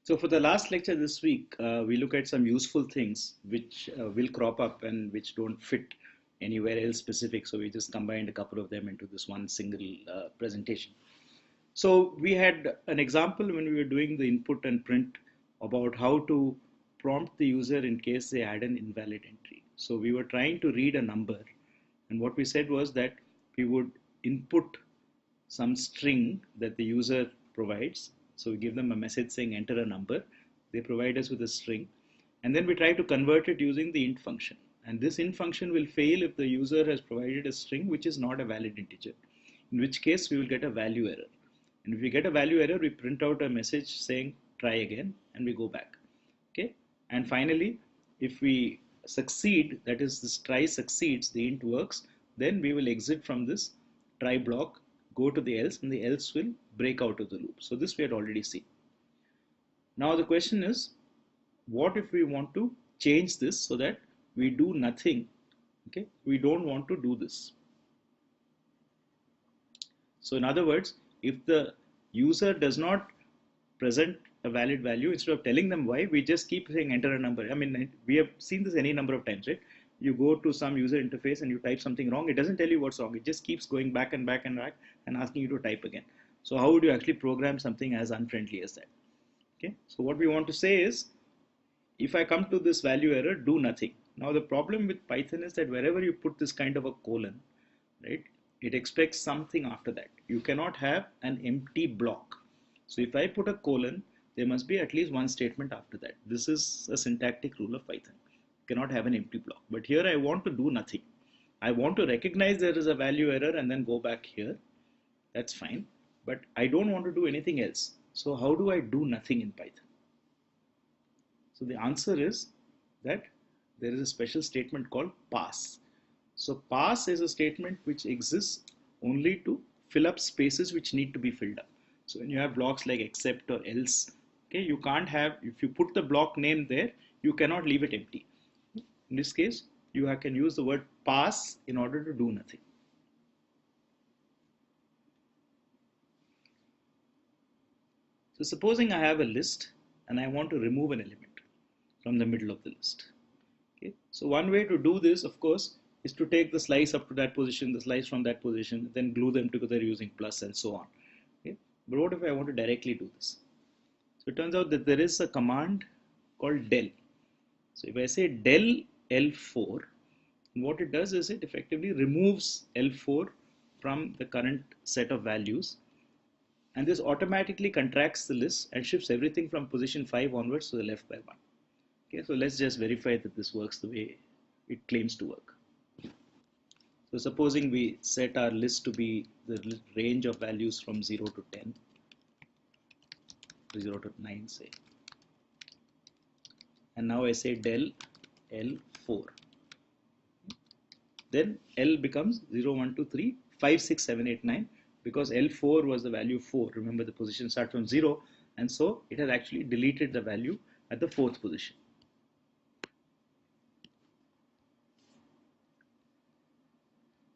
So for the last lecture this week, we look at some useful things which will crop up and which don't fit anywhere else specific. So we just combined a couple of them into this one single presentation. So we had an example when we were doing the input and print about how to prompt the user in case they had an invalid entry. So we were trying to read a number, and what we said was that we would input some string that the user provides. So we give them a message saying enter a number. They provide us with a string, and then we try to convert it using the int function. And this int function will fail if the user has provided a string which is not a valid integer, in which case we will get a value error. And if we get a value error, we print out a message saying try again, and we go back. Okay. And finally, if we succeed, that is this try succeeds, the int works, then we will exit from this try block, go to the else, and the else will break out of the loop. So this we had already seen. Now the question is, what if we want to change this so that we do nothing? Okay, we don't want to do this. So in other words, if the user does not present a valid value, instead of telling them why, we just keep saying enter a number. I mean, we have seen this any number of times, right? You go to some user interface and you type something wrong. It doesn't tell you what's wrong. It just keeps going back and back and back and asking you to type again. So how would you actually program something as unfriendly as that? Okay. So what we want to say is, if I come to this value error, do nothing. Now the problem with Python is that wherever you put this kind of a colon, right, it expects something after that. You cannot have an empty block. So if I put a colon, there must be at least one statement after that. This is a syntactic rule of Python. You cannot have an empty block. But here I want to do nothing. I want to recognize there is a value error and then go back here. That's fine. But I don't want to do anything else. So how do I do nothing in Python? So the answer is that there is a special statement called pass. So pass is a statement which exists only to fill up spaces which need to be filled up. So when you have blocks like except or else, okay, you can't have, if you put the block name there, you cannot leave it empty. In this case, you can use the word pass in order to do nothing. So supposing I have a list and I want to remove an element from the middle of the list. Okay. So one way to do this, of course, is to take the slice up to that position, the slice from that position, then glue them together using plus and so on. Okay. But what if I want to directly do this? So it turns out that there is a command called del. So if I say del L4, what it does is it effectively removes L4 from the current set of values, and this automatically contracts the list and shifts everything from position 5 onwards to the left by 1. Okay, so let's just verify that this works the way it claims to work. So supposing we set our list to be the range of values from 0 to 10, 0 to 9 say, and now I say del L4, then L becomes 0, 1, 2, 3, 5, 6, 7, 8, 9, because L4 was the value 4. Remember, the position starts from 0, and so it has actually deleted the value at the 4th position.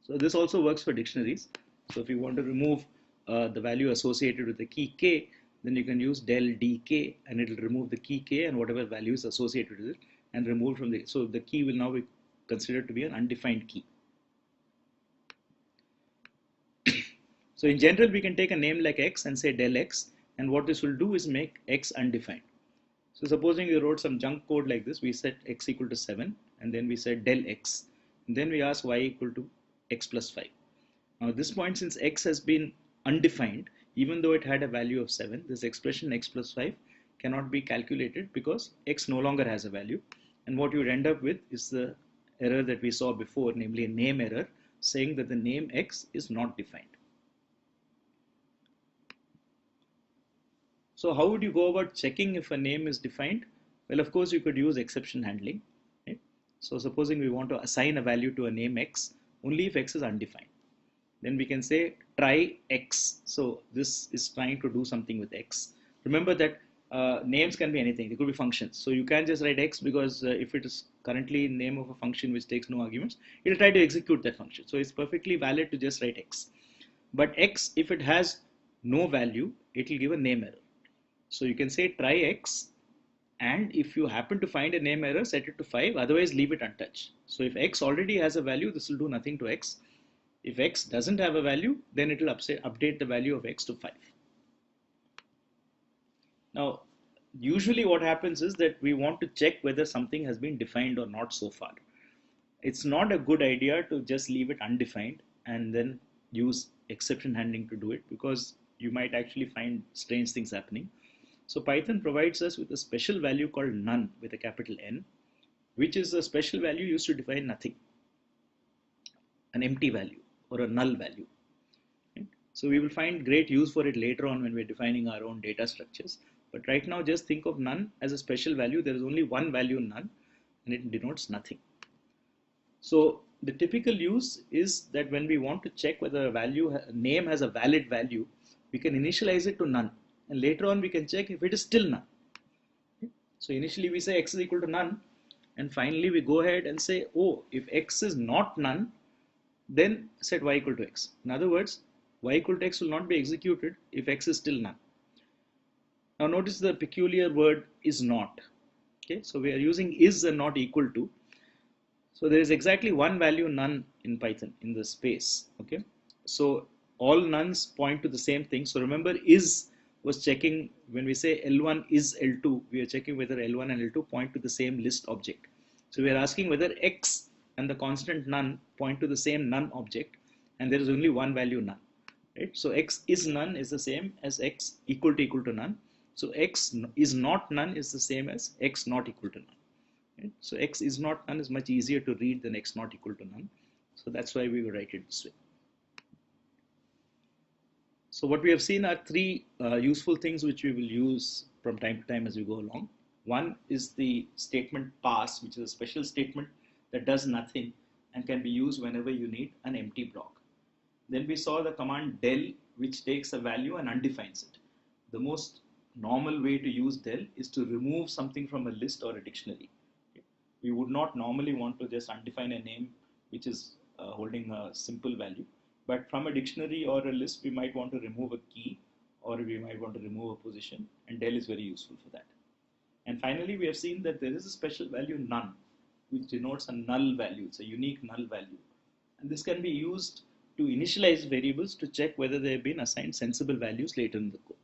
So this also works for dictionaries. So if you want to remove the value associated with the key k, then you can use del dk, and it will remove the key k and whatever value is associated with it and remove from the, so the key will now be considered to be an undefined key. So in general, we can take a name like x and say del x, and what this will do is make x undefined. So supposing we wrote some junk code like this, we set x equal to 7, and then we said del x, and then we ask y equal to x plus 5. Now at this point, since x has been undefined, even though it had a value of 7, this expression x plus 5 cannot be calculated because x no longer has a value, and what you would end up with is the error that we saw before, namely a name error saying that the name x is not defined. So how would you go about checking if a name is defined? Well, of course, you could use exception handling. Right? So supposing we want to assign a value to a name x only if x is undefined, then we can say try x. So this is trying to do something with x. Remember that names can be anything. They could be functions. So you can't just write x because if it is currently name of a function which takes no arguments, it will try to execute that function. So it's perfectly valid to just write x. But x, if it has no value, it will give a name error. So you can say try X, and if you happen to find a name error, set it to 5, otherwise leave it untouched. So if X already has a value, this will do nothing to X. If X doesn't have a value, then it will update the value of X to 5. Now, usually what happens is that we want to check whether something has been defined or not so far. It's not a good idea to just leave it undefined and then use exception handling to do it, because you might actually find strange things happening. So Python provides us with a special value called none with a capital N, which is a special value used to define nothing, an empty value or a null value. Right? So we will find great use for it later on when we're defining our own data structures. But right now, just think of none as a special value. There is only one value none, and it denotes nothing. So the typical use is that when we want to check whether a name has a valid value, we can initialize it to none, and later on we can check if it is still none. So initially we say X is equal to none, and finally we go ahead and say, oh, if X is not none, then set Y equal to X. In other words, Y equal to X will not be executed if X is still none. Now notice the peculiar word is not. Okay, so we are using is and not equal to. So there is exactly one value none in Python in the space. Okay, so all nuns point to the same thing. So remember, is was checking when we say L1 is L2, we are checking whether L1 and L2 point to the same list object. So we are asking whether X and the constant none point to the same none object, and there is only one value none. Right? So X is none is the same as X equal to none. So X is not none is the same as X not equal to none. Right? So X is not none is much easier to read than X not equal to none. So that's why we will write it this way. So what we have seen are three useful things which we will use from time to time as we go along. One is the statement pass, which is a special statement that does nothing and can be used whenever you need an empty block. Then we saw the command del, which takes a value and undefines it. The most normal way to use del is to remove something from a list or a dictionary. We would not normally want to just undefine a name which is holding a simple value. But from a dictionary or a list, we might want to remove a key, or we might want to remove a position, and del is very useful for that. And finally, we have seen that there is a special value none, which denotes a null value. It's a unique null value. And this can be used to initialize variables to check whether they have been assigned sensible values later in the code.